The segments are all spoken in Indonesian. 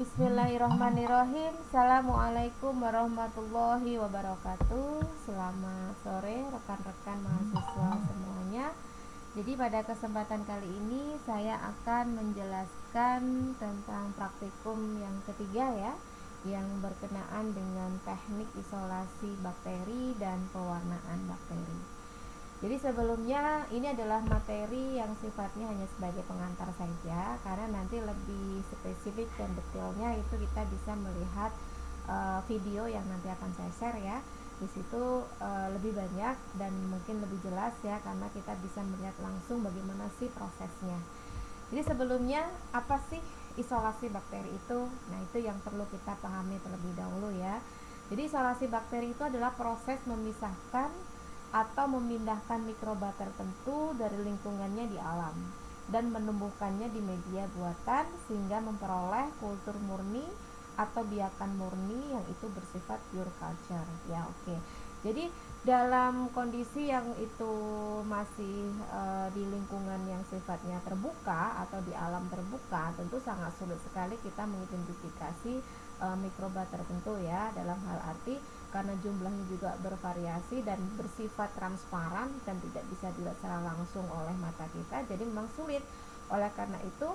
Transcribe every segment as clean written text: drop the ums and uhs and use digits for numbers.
Bismillahirrahmanirrahim. Assalamualaikum warahmatullahi wabarakatuh. Selamat sore rekan-rekan mahasiswa semuanya. Jadi pada kesempatan kali ini saya akan menjelaskan tentang praktikum yang ketiga ya, yang berkenaan dengan teknik isolasi bakteri dan pewarnaan bakteri. Jadi sebelumnya ini adalah materi yang sifatnya hanya sebagai pengantar saja, karena nanti lebih spesifik dan detailnya itu kita bisa melihat video yang nanti akan saya share ya. Di situ lebih banyak dan mungkin lebih jelas ya, karena kita bisa melihat langsung bagaimana sih prosesnya. Jadi sebelumnya apa sih isolasi bakteri itu? Nah, itu yang perlu kita pahami terlebih dahulu ya. Jadi isolasi bakteri itu adalah proses memisahkan atau memindahkan mikroba tertentu dari lingkungannya di alam dan menumbuhkannya di media buatan sehingga memperoleh kultur murni atau biakan murni yang itu bersifat pure culture ya. Oke. Jadi dalam kondisi yang itu masih di lingkungan yang sifatnya terbuka atau di alam terbuka, tentu sangat sulit sekali kita mengidentifikasi mikroba tertentu ya, dalam hal arti karena jumlahnya juga bervariasi dan bersifat transparan dan tidak bisa dilihat secara langsung oleh mata kita, jadi memang sulit. Oleh karena itu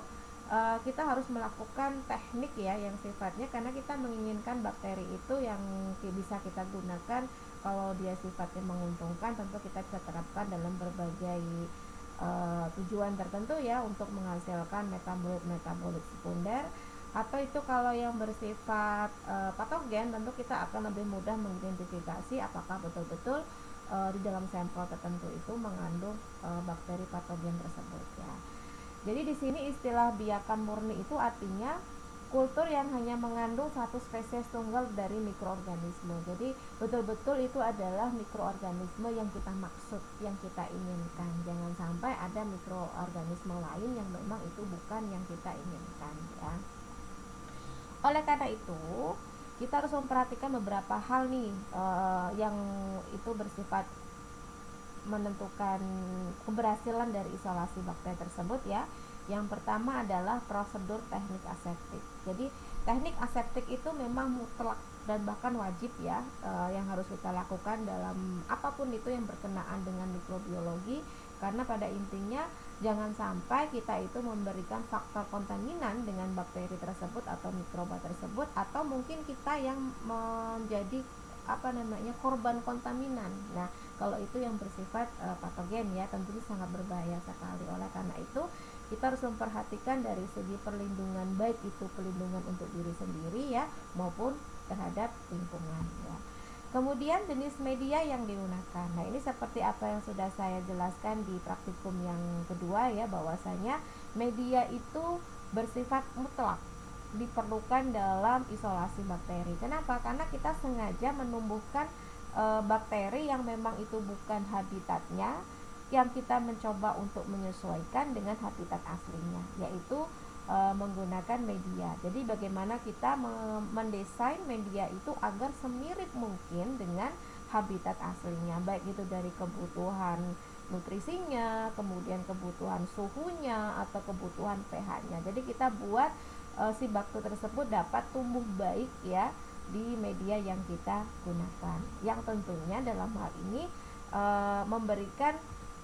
kita harus melakukan teknik ya yang sifatnya, karena kita menginginkan bakteri itu yang bisa kita gunakan kalau dia sifatnya menguntungkan, tentu kita bisa terapkan dalam berbagai tujuan tertentu ya, untuk menghasilkan metabolit sekunder. Atau itu kalau yang bersifat patogen, tentu kita akan lebih mudah mengidentifikasi apakah betul-betul di dalam sampel tertentu itu mengandung bakteri patogen tersebut ya. Jadi di sini istilah biakan murni itu artinya kultur yang hanya mengandung satu spesies tunggal dari mikroorganisme. Jadi betul-betul itu adalah mikroorganisme yang kita maksud, yang kita inginkan. Jangan sampai ada mikroorganisme lain yang memang itu bukan yang kita inginkan ya. Oleh karena itu, kita harus memperhatikan beberapa hal nih yang itu bersifat menentukan keberhasilan dari isolasi bakteri tersebut ya. Yang pertama adalah prosedur teknik aseptik. Jadi teknik aseptik itu memang mutlak dan bahkan wajib ya, yang harus kita lakukan dalam apapun itu yang berkenaan dengan mikrobiologi, karena pada intinya jangan sampai kita itu memberikan faktor kontaminan dengan bakteri tersebut atau mikroba tersebut, atau mungkin kita yang menjadi korban kontaminan. Nah, kalau itu yang bersifat patogen ya, tentunya sangat berbahaya sekali. Oleh karena itu kita harus memperhatikan dari segi perlindungan, baik itu perlindungan untuk diri sendiri ya, maupun terhadap lingkungan ya. Kemudian jenis media yang digunakan. Nah, ini seperti apa yang sudah saya jelaskan di praktikum yang kedua ya, bahwasanya media itu bersifat mutlak diperlukan dalam isolasi bakteri. Kenapa? Karena kita sengaja menumbuhkan bakteri yang memang itu bukan habitatnya, yang kita mencoba untuk menyesuaikan dengan habitat aslinya, yaitu menggunakan media. Jadi bagaimana kita mendesain media itu agar semirip mungkin dengan habitat aslinya, baik itu dari kebutuhan nutrisinya, kemudian kebutuhan suhunya, atau kebutuhan pH-nya. Jadi kita buat si bakteri tersebut dapat tumbuh baik ya di media yang kita gunakan, yang tentunya dalam hal ini memberikan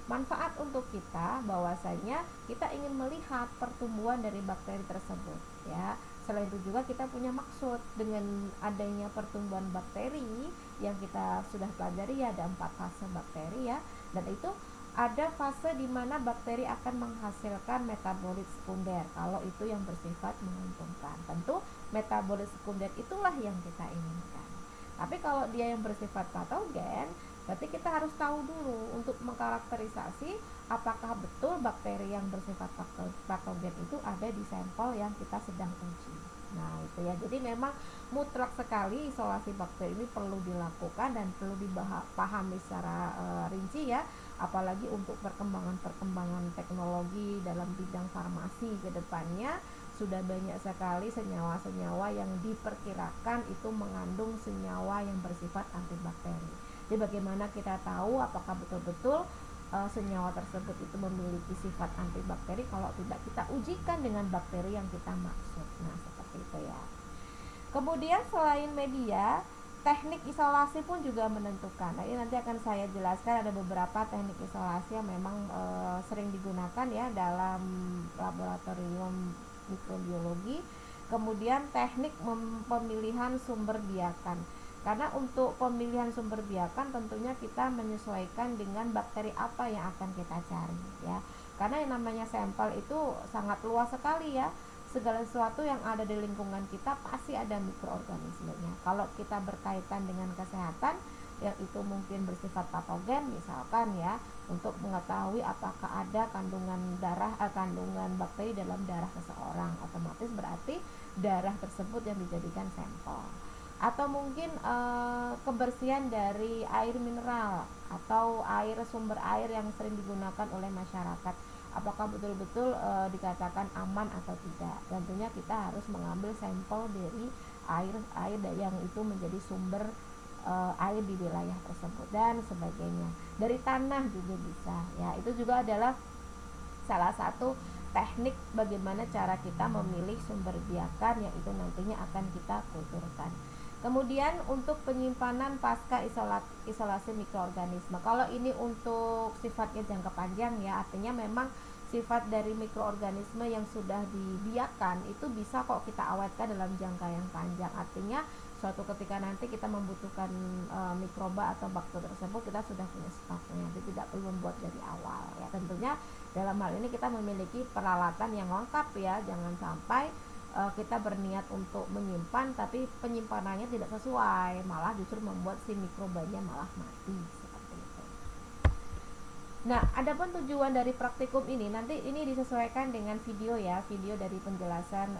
manfaat untuk kita, bahwasanya kita ingin melihat pertumbuhan dari bakteri tersebut ya. Selain itu juga kita punya maksud dengan adanya pertumbuhan bakteri yang kita sudah pelajari ya, ada 4 fase bakteri ya, dan itu ada fase di mana bakteri akan menghasilkan metabolit sekunder kalau itu yang bersifat menguntungkan. Tentu metabolit sekunder itulah yang kita inginkan. Tapi kalau dia yang bersifat patogen, berarti kita harus tahu dulu untuk mengkarakterisasi apakah betul bakteri yang bersifat patogen itu ada di sampel yang kita sedang uji. Nah, itu ya. Jadi memang mutlak sekali isolasi bakteri ini perlu dilakukan dan perlu dipahami secara rinci ya, apalagi untuk perkembangan teknologi dalam bidang farmasi ke depannya. Sudah banyak sekali senyawa-senyawa yang diperkirakan itu mengandung senyawa yang bersifat antibakteri. Jadi bagaimana kita tahu apakah betul-betul senyawa tersebut itu memiliki sifat antibakteri kalau tidak kita ujikan dengan bakteri yang kita maksud. Nah, seperti itu ya. Kemudian selain media, teknik isolasi pun juga menentukan. Nah, ini nanti akan saya jelaskan, ada beberapa teknik isolasi yang memang sering digunakan ya dalam laboratorium mikrobiologi. Kemudian teknik pemilihan sumber biakan. Karena untuk pemilihan sumber biakan tentunya kita menyesuaikan dengan bakteri apa yang akan kita cari ya. Karena yang namanya sampel itu sangat luas sekali ya. Segala sesuatu yang ada di lingkungan kita pasti ada mikroorganismenya. Kalau kita berkaitan dengan kesehatan yang itu mungkin bersifat patogen misalkan ya, untuk mengetahui apakah ada kandungan bakteri dalam darah seseorang, otomatis berarti darah tersebut yang dijadikan sampel. Atau mungkin kebersihan dari air mineral atau sumber air yang sering digunakan oleh masyarakat, apakah betul-betul dikatakan aman atau tidak. Tentunya kita harus mengambil sampel dari air yang itu menjadi sumber air di wilayah tersebut dan sebagainya. Dari tanah juga bisa ya. Itu juga adalah salah satu teknik bagaimana cara kita memilih sumber biakan yang itu nantinya akan kita kulturkan. Kemudian untuk penyimpanan pasca isolasi mikroorganisme. Kalau ini untuk sifatnya jangka panjang ya, artinya memang sifat dari mikroorganisme yang sudah dibiakan itu bisa kok kita awetkan dalam jangka yang panjang. Artinya suatu ketika nanti kita membutuhkan mikroba atau bakteri tersebut, kita sudah punya stoknya, jadi tidak perlu membuat dari awal ya. Tentunya dalam hal ini kita memiliki peralatan yang lengkap ya, jangan sampai kita berniat untuk menyimpan tapi penyimpanannya tidak sesuai, malah justru membuat si mikrobanya malah mati seperti itu. Nah, adapun tujuan dari praktikum ini nanti ini disesuaikan dengan video ya, video dari penjelasan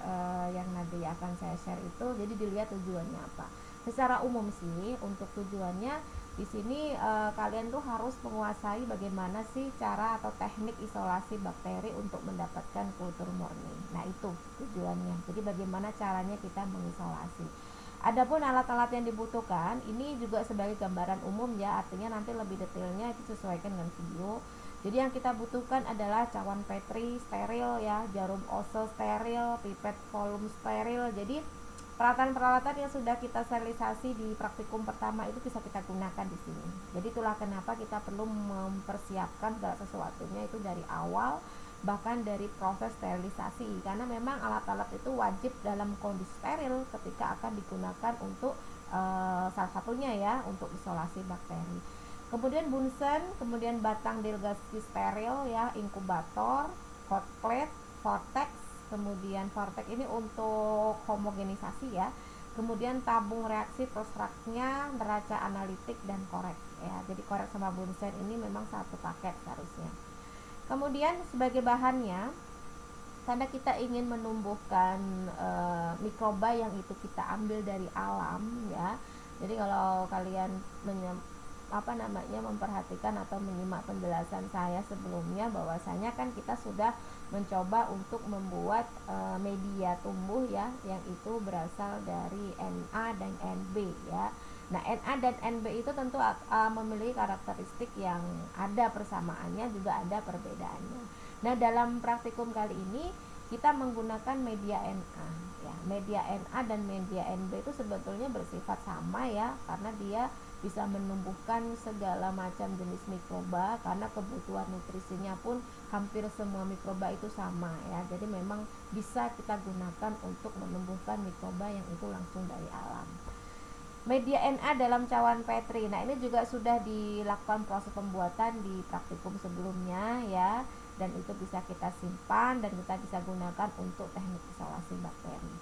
yang nanti akan saya share itu. Jadi dilihat tujuannya apa. Secara umum sih untuk tujuannya di sini kalian tuh harus menguasai bagaimana sih cara atau teknik isolasi bakteri untuk mendapatkan kultur murni. Nah, itu tujuannya. Jadi bagaimana caranya kita mengisolasi. Adapun alat-alat yang dibutuhkan ini juga sebagai gambaran umum ya, artinya nanti lebih detailnya itu sesuaikan dengan video. Jadi yang kita butuhkan adalah cawan Petri steril ya, jarum ose steril, pipet volume steril. Jadi peralatan-peralatan yang sudah kita sterilisasi di praktikum pertama itu bisa kita gunakan di sini. Jadi itulah kenapa kita perlu mempersiapkan segala sesuatunya itu dari awal, bahkan dari proses sterilisasi, karena memang alat-alat itu wajib dalam kondisi steril ketika akan digunakan untuk salah satunya ya untuk isolasi bakteri. Kemudian bunsen, kemudian batang delegasi steril ya, inkubator, hot plate, vortex. Kemudian vortex ini untuk homogenisasi ya. Kemudian tabung reaksi prostraknya, neraca analitik dan korek ya. Jadi korek sama bunsen ini memang satu paket seharusnya. Kemudian sebagai bahannya, karena kita ingin menumbuhkan mikroba yang itu kita ambil dari alam ya. Jadi kalau kalian memperhatikan atau menyimak penjelasan saya sebelumnya, bahwasanya kan kita sudah mencoba untuk membuat media tumbuh ya, yang itu berasal dari Na dan Nb ya. Nah, Na dan Nb itu tentu memiliki karakteristik yang ada persamaannya juga ada perbedaannya. Nah, dalam praktikum kali ini kita menggunakan media Na ya. Media Na dan media Nb itu sebetulnya bersifat sama ya, karena dia bisa menumbuhkan segala macam jenis mikroba, karena kebutuhan nutrisinya pun hampir semua mikroba itu sama ya. Jadi memang bisa kita gunakan untuk menumbuhkan mikroba yang itu langsung dari alam. Media Na dalam cawan Petri. Nah, ini juga sudah dilakukan proses pembuatan di praktikum sebelumnya ya, dan itu bisa kita simpan dan kita bisa gunakan untuk teknik isolasi bakteri.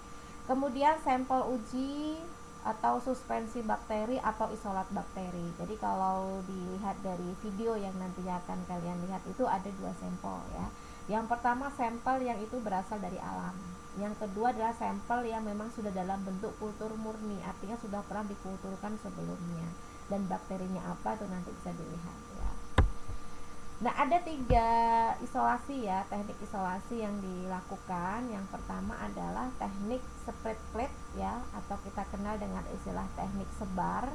Kemudian sampel uji atau suspensi bakteri atau isolat bakteri. Jadi kalau dilihat dari video yang nantinya akan kalian lihat itu ada dua sampel ya. Yang pertama sampel yang itu berasal dari alam. Yang kedua adalah sampel yang memang sudah dalam bentuk kultur murni, artinya sudah pernah dikulturkan sebelumnya. Dan bakterinya apa itu nanti bisa dilihat ya. Nah, ada 3 isolasi ya, teknik isolasi yang dilakukan. Yang pertama adalah teknik spread plate ya, atau kita kenal dengan istilah teknik sebar.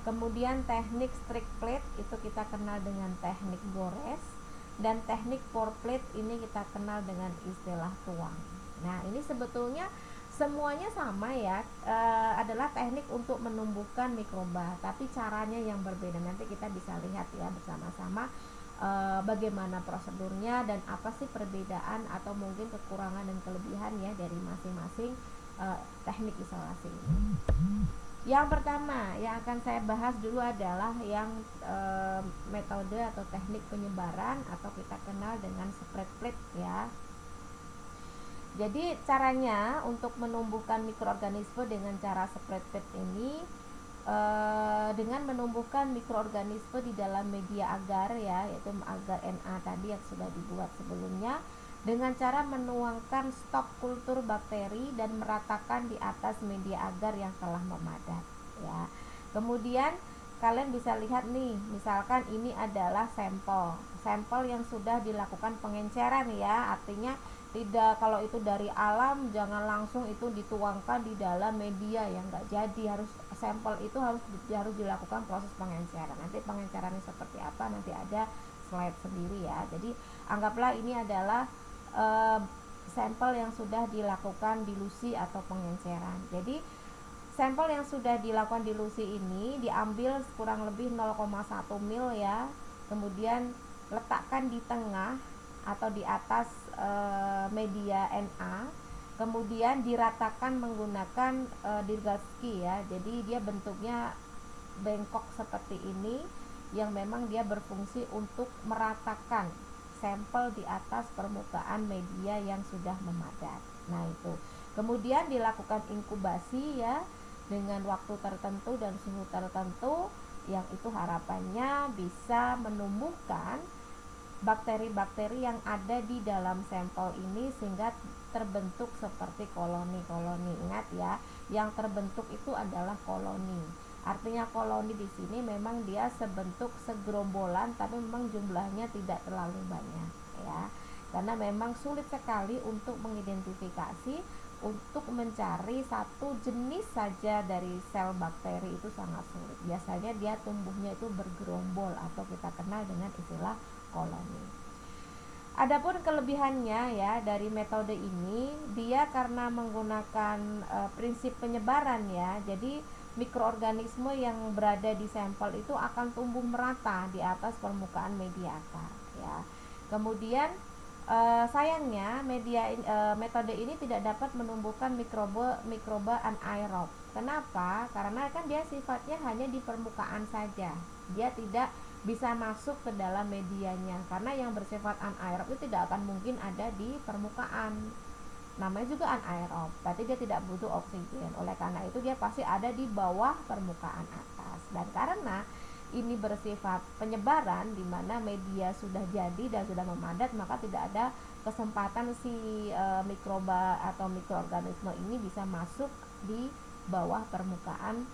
Kemudian teknik strict plate itu kita kenal dengan teknik gores, dan teknik pour plate ini kita kenal dengan istilah tuang. Nah, ini sebetulnya semuanya sama ya, adalah teknik untuk menumbuhkan mikroba, tapi caranya yang berbeda. Nanti kita bisa lihat ya bersama-sama bagaimana prosedurnya dan apa sih perbedaan atau mungkin kekurangan dan kelebihan ya dari masing-masing teknik isolasi ini. Yang pertama yang akan saya bahas dulu adalah yang metode atau teknik penyebaran atau kita kenal dengan spread plate ya. Jadi caranya untuk menumbuhkan mikroorganisme dengan cara spread plate ini dengan menumbuhkan mikroorganisme di dalam media agar ya, yaitu agar Na tadi yang sudah dibuat sebelumnya, dengan cara menuangkan stok kultur bakteri dan meratakan di atas media agar yang telah memadat ya. Kemudian kalian bisa lihat nih, misalkan ini adalah sampel yang sudah dilakukan pengenceran ya, artinya tidak, kalau itu dari alam jangan langsung itu dituangkan di dalam media yang nggak jadi, harus sampel itu harus dilakukan proses pengenceran. Nanti pengencerannya seperti apa nanti ada slide sendiri ya. Jadi anggaplah ini adalah sampel yang sudah dilakukan dilusi atau pengenceran. Jadi sampel yang sudah dilakukan dilusi ini diambil kurang lebih 0,1 mil ya, kemudian letakkan di tengah atau di atas media Na, kemudian diratakan menggunakan Dirgalski ya. Jadi dia bentuknya bengkok seperti ini yang memang dia berfungsi untuk meratakan sampel di atas permukaan media yang sudah memadat. Nah itu kemudian dilakukan inkubasi ya dengan waktu tertentu dan suhu tertentu, yang itu harapannya bisa menumbuhkan bakteri-bakteri yang ada di dalam sampel ini sehingga terbentuk seperti koloni-koloni. Ingat ya, yang terbentuk itu adalah koloni. Artinya koloni di sini memang dia sebentuk segerombolan, tapi memang jumlahnya tidak terlalu banyak ya. Karena memang sulit sekali untuk mengidentifikasi, untuk mencari satu jenis saja dari sel bakteri itu sangat sulit. Biasanya dia tumbuhnya itu bergerombol atau kita kenal dengan istilah koloni. Adapun kelebihannya ya dari metode ini, dia karena menggunakan prinsip penyebaran ya. Jadi mikroorganisme yang berada di sampel itu akan tumbuh merata di atas permukaan media akar ya. Kemudian sayangnya metode ini tidak dapat menumbuhkan mikroba anaerob. Kenapa? Karena kan dia sifatnya hanya di permukaan saja. Dia tidak bisa masuk ke dalam medianya, karena yang bersifat anaerob itu tidak akan mungkin ada di permukaan. Namanya juga anaerob, berarti dia tidak butuh oksigen. Oleh karena itu dia pasti ada di bawah permukaan atas. Dan karena ini bersifat penyebaran, di mana media sudah jadi dan sudah memadat, maka tidak ada kesempatan si mikroba atau mikroorganisme ini bisa masuk di bawah permukaan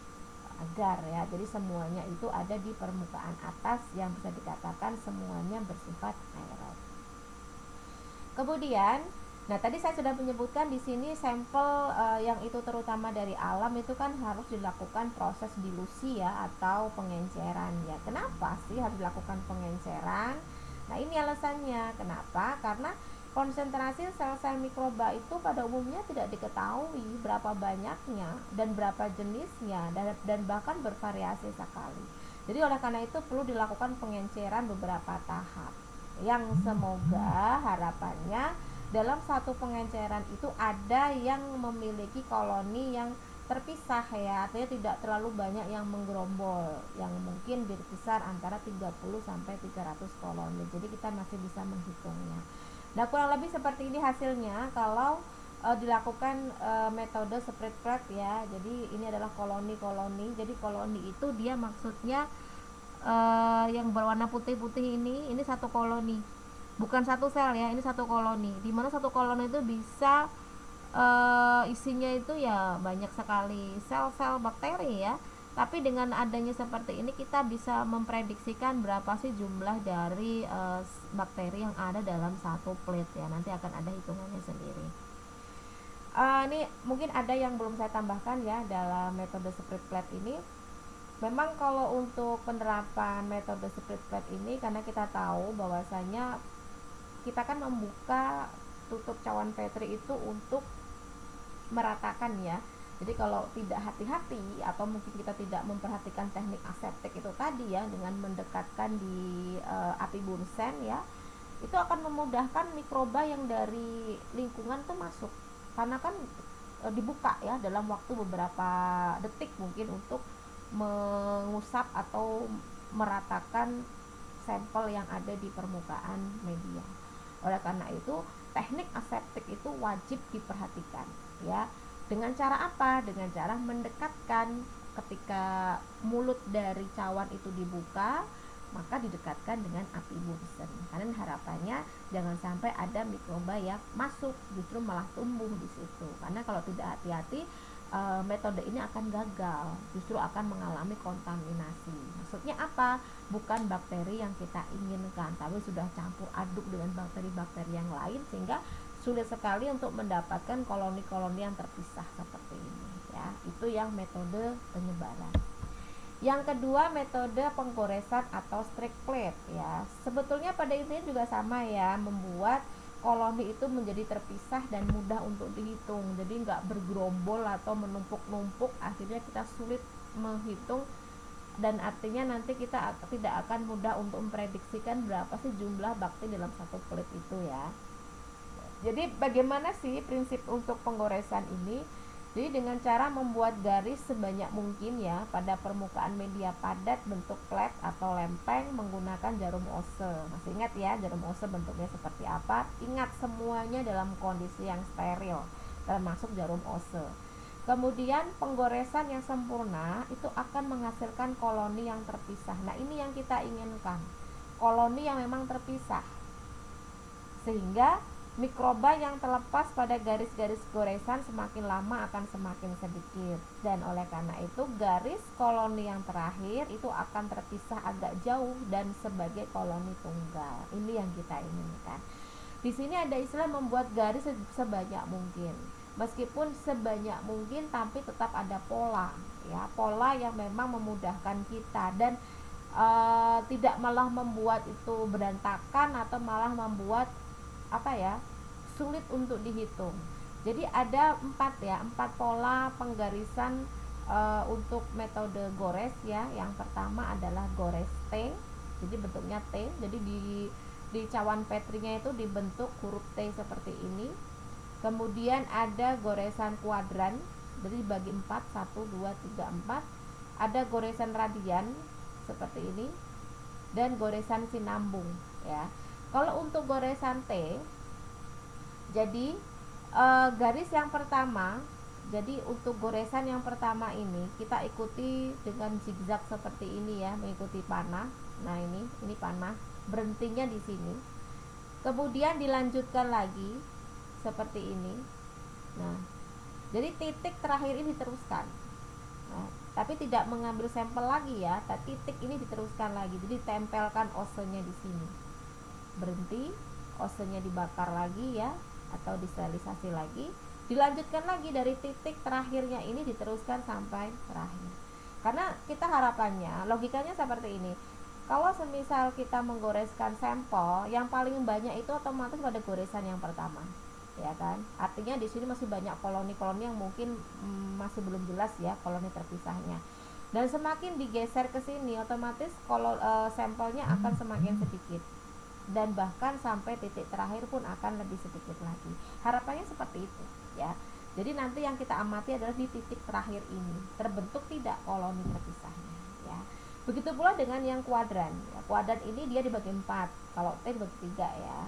agar ya. Jadi semuanya itu ada di permukaan atas yang bisa dikatakan semuanya bersifat aerob. Kemudian, nah tadi saya sudah menyebutkan di sini sampel yang itu terutama dari alam itu kan harus dilakukan proses dilusi ya atau pengenceran ya. Kenapa sih harus dilakukan pengenceran? Nah ini alasannya. Kenapa? Karena konsentrasi sel-sel mikroba itu pada umumnya tidak diketahui berapa banyaknya dan berapa jenisnya, dan bahkan bervariasi sekali. Jadi oleh karena itu perlu dilakukan pengenceran beberapa tahap, yang semoga harapannya dalam satu pengenceran itu ada yang memiliki koloni yang terpisah ya, artinya tidak terlalu banyak yang menggerombol, yang mungkin berkisar antara 30 sampai 300 koloni. Jadi kita masih bisa menghitungnya. Nah kurang lebih seperti ini hasilnya kalau dilakukan metode spread plate ya. Jadi ini adalah koloni-koloni. Jadi koloni itu dia maksudnya yang berwarna putih-putih ini satu koloni, bukan satu sel ya, ini satu koloni. Dimana satu koloni itu bisa isinya itu ya banyak sekali sel-sel bakteri ya. Tapi dengan adanya seperti ini kita bisa memprediksikan berapa sih jumlah dari bakteri yang ada dalam satu plate ya. Nanti akan ada hitungannya sendiri. Ini mungkin ada yang belum saya tambahkan ya dalam metode spread plate ini. Memang kalau untuk penerapan metode split plate ini, karena kita tahu bahwasanya kita kan membuka tutup cawan Petri itu untuk meratakan ya. Jadi kalau tidak hati-hati atau mungkin kita tidak memperhatikan teknik aseptik itu tadi ya, dengan mendekatkan di api bunsen ya, itu akan memudahkan mikroba yang dari lingkungan tuh masuk, karena kan dibuka ya dalam waktu beberapa detik mungkin untuk mengusap atau meratakan sampel yang ada di permukaan media. Oleh karena itu, teknik aseptik itu wajib diperhatikan ya. Dengan cara apa? Dengan cara mendekatkan, ketika mulut dari cawan itu dibuka, maka didekatkan dengan api bunsen. Karena harapannya jangan sampai ada mikroba yang masuk, justru malah tumbuh di situ. Karena kalau tidak hati-hati, metode ini akan gagal, justru akan mengalami kontaminasi. Maksudnya apa? Bukan bakteri yang kita inginkan, tapi sudah campur aduk dengan bakteri-bakteri yang lain, sehingga sulit sekali untuk mendapatkan koloni-koloni yang terpisah seperti ini ya. Itu yang metode penyebaran. Yang kedua, metode penggoresan atau strike plate ya. Sebetulnya pada intinya juga sama ya, membuat koloni itu menjadi terpisah dan mudah untuk dihitung. Jadi nggak bergerombol atau menumpuk-numpuk, akhirnya kita sulit menghitung, dan artinya nanti kita tidak akan mudah untuk memprediksikan berapa sih jumlah bakteri dalam satu plate itu ya. Jadi bagaimana sih prinsip untuk penggoresan ini? Jadi dengan cara membuat garis sebanyak mungkin ya pada permukaan media padat bentuk plate atau lempeng menggunakan jarum ose. Masih ingat ya jarum ose bentuknya seperti apa? Ingat, semuanya dalam kondisi yang steril, termasuk jarum ose. Kemudian penggoresan yang sempurna itu akan menghasilkan koloni yang terpisah. Nah, ini yang kita inginkan, koloni yang memang terpisah, sehingga mikroba yang terlepas pada garis-garis goresan semakin lama akan semakin sedikit, dan oleh karena itu garis koloni yang terakhir itu akan terpisah agak jauh dan sebagai koloni tunggal. Ini yang kita inginkan. Di sini ada istilah membuat garis sebanyak mungkin. Meskipun sebanyak mungkin, tapi tetap ada pola ya, pola yang memang memudahkan kita, dan tidak malah membuat itu berantakan atau malah membuat sulit untuk dihitung. Jadi ada empat pola penggarisan untuk metode gores ya. Yang pertama adalah gores T, jadi bentuknya T, jadi di cawan Petrinya itu dibentuk huruf T seperti ini. Kemudian ada goresan kuadran, jadi dibagi 4, 1, 2, 3, 4. Ada goresan radian seperti ini, dan goresan sinambung ya. Kalau untuk goresan T, jadi garis yang pertama, jadi untuk goresan yang pertama ini kita ikuti dengan zigzag seperti ini ya, mengikuti panah. Nah, ini panah, berhentinya di sini. Kemudian dilanjutkan lagi seperti ini. Nah, jadi titik terakhir ini diteruskan. Nah, tapi tidak mengambil sampel lagi ya, tapi titik ini diteruskan lagi. Jadi tempelkan osenya di sini. Berhenti, osenya dibakar lagi ya, atau disterilisasi lagi, dilanjutkan lagi dari titik terakhirnya ini diteruskan sampai terakhir. Karena kita harapannya, logikanya seperti ini. Kalau semisal kita menggoreskan sampel, yang paling banyak itu otomatis pada goresan yang pertama, ya kan? Artinya di sini masih banyak koloni-koloni yang mungkin masih belum jelas ya koloni terpisahnya. Dan semakin digeser ke sini, otomatis kalau sampelnya akan semakin sedikit, dan bahkan sampai titik terakhir pun akan lebih sedikit lagi. Harapannya seperti itu ya. Jadi nanti yang kita amati adalah di titik terakhir ini terbentuk tidak koloni terpisahnya ya. Begitu pula dengan yang kuadran ya. Kuadran ini dia dibagi 4, kalau T dibagi 3 ya.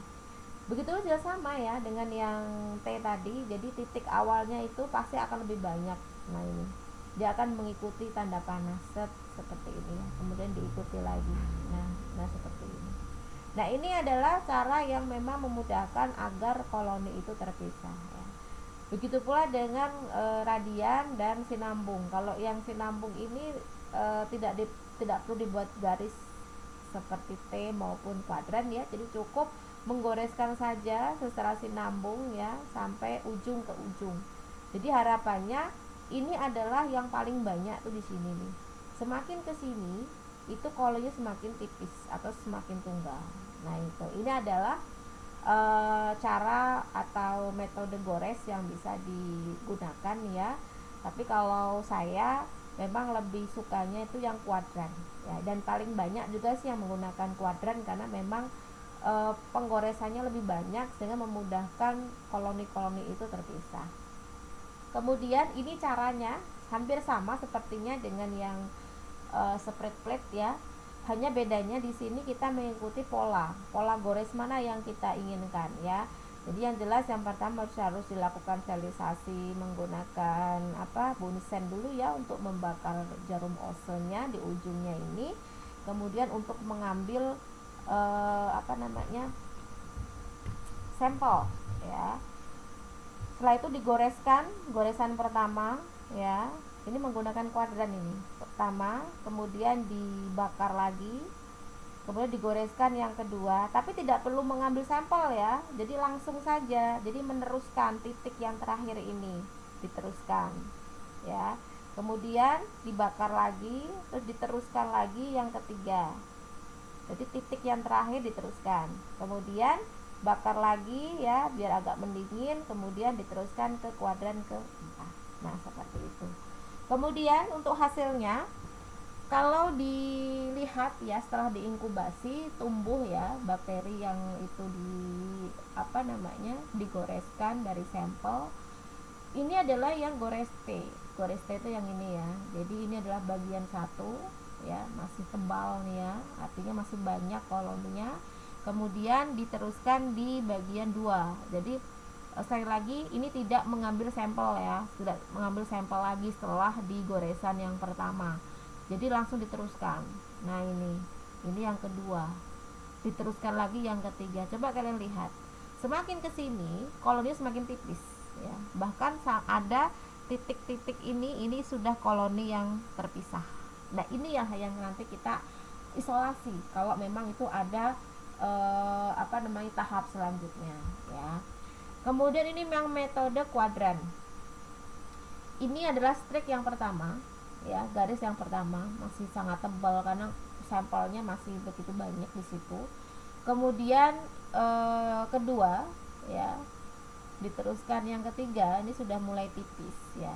Begitu juga sama ya dengan yang T tadi. Jadi titik awalnya itu pasti akan lebih banyak. Nah, ini dia akan mengikuti tanda panah seperti ini ya. Kemudian diikuti lagi. Nah seperti ini. Nah, ini adalah cara yang memang memudahkan agar koloni itu terpisah ya. Begitu pula dengan radian dan sinambung. Kalau yang sinambung ini tidak perlu dibuat garis seperti T maupun kuadran ya. Jadi cukup menggoreskan saja secara sinambung ya sampai ujung ke ujung. Jadi harapannya ini adalah yang paling banyak tuh di sini nih. semakin ke sini itu koloninya semakin tipis atau semakin tunggal. Nah itu, ini adalah cara atau metode gores yang bisa digunakan ya. Tapi kalau saya memang lebih sukanya itu yang kuadran ya, dan paling banyak juga sih yang menggunakan kuadran karena memang penggoresannya lebih banyak sehingga memudahkan koloni-koloni itu terpisah. Kemudian ini caranya hampir sama sepertinya dengan yang spread plate ya. Hanya bedanya di sini kita mengikuti pola gores mana yang kita inginkan ya. Jadi yang jelas yang pertama harus dilakukan sterilisasi menggunakan bunsen dulu ya untuk membakar jarum osenya di ujungnya ini. Kemudian untuk mengambil sampel ya. Setelah itu digoreskan, goresan pertama ya. Ini menggunakan kuadran ini. Pertama, kemudian dibakar lagi, kemudian digoreskan yang kedua, tapi tidak perlu mengambil sampel ya. Jadi langsung saja. Jadi meneruskan titik yang terakhir ini diteruskan ya. Kemudian dibakar lagi, terus diteruskan lagi yang ketiga. Jadi titik yang terakhir diteruskan. Kemudian bakar lagi ya biar agak mendingin, kemudian diteruskan ke kuadran keempat. Nah, seperti itu. Kemudian untuk hasilnya, kalau dilihat ya setelah diinkubasi tumbuh ya bakteri yang itu digoreskan dari sampel. Ini adalah yang gores T. Gores T itu yang ini ya. Jadi ini adalah bagian 1 ya, masih tebal nih ya, artinya masih banyak koloninya. Kemudian diteruskan di bagian 2. Jadi sekali lagi ini tidak mengambil sampel ya, tidak mengambil sampel lagi setelah digoresan yang pertama. Jadi langsung diteruskan. Nah ini yang kedua. Diteruskan lagi yang ketiga. Coba kalian lihat. Semakin ke sini koloninya semakin tipis ya. Bahkan ada titik-titik ini sudah koloni yang terpisah. Nah, ini yang nanti kita isolasi kalau memang itu ada tahap selanjutnya ya. Kemudian ini yang metode kuadran. Ini adalah strik yang pertama ya, garis yang pertama masih sangat tebal karena sampelnya masih begitu banyak di situ. Kemudian kedua ya, diteruskan yang ketiga, ini sudah mulai tipis ya,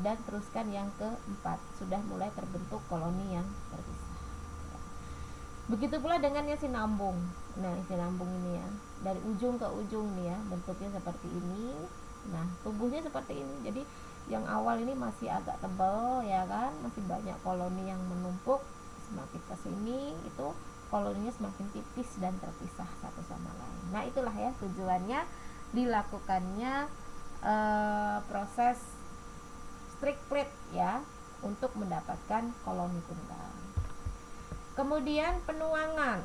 dan teruskan yang keempat, sudah mulai terbentuk koloni yang terpisah. Begitu pula dengan yang sinambung. Nah, sinambung ini ya, dari ujung ke ujung nih ya, bentuknya seperti ini. Nah, tumbuhnya seperti ini. Jadi yang awal ini masih agak tebal ya kan, masih banyak koloni yang menumpuk. Semakin ke sini itu koloninya semakin tipis dan terpisah satu sama lain. Nah, itulah ya tujuannya dilakukannya proses strict plate ya, untuk mendapatkan koloni tunggal. Kemudian penuangan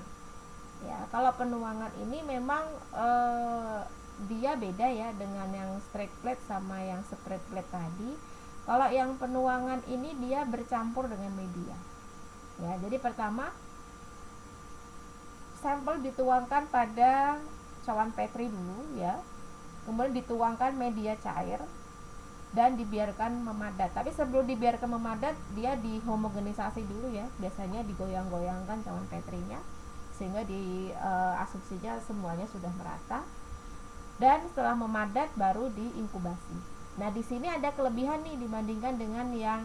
ya, kalau penuangan ini memang dia beda ya dengan yang straight plate sama yang spread plate tadi. Kalau yang penuangan ini dia bercampur dengan media ya. Jadi pertama sampel dituangkan pada cawan Petri dulu ya, kemudian dituangkan media cair dan dibiarkan memadat. Tapi sebelum dibiarkan memadat, dia dihomogenisasi dulu ya. Biasanya digoyang-goyangkan cawan Petrinya sehingga asumsinya semuanya sudah merata. Dan setelah memadat baru diinkubasi. Nah, di sini ada kelebihan nih dibandingkan dengan yang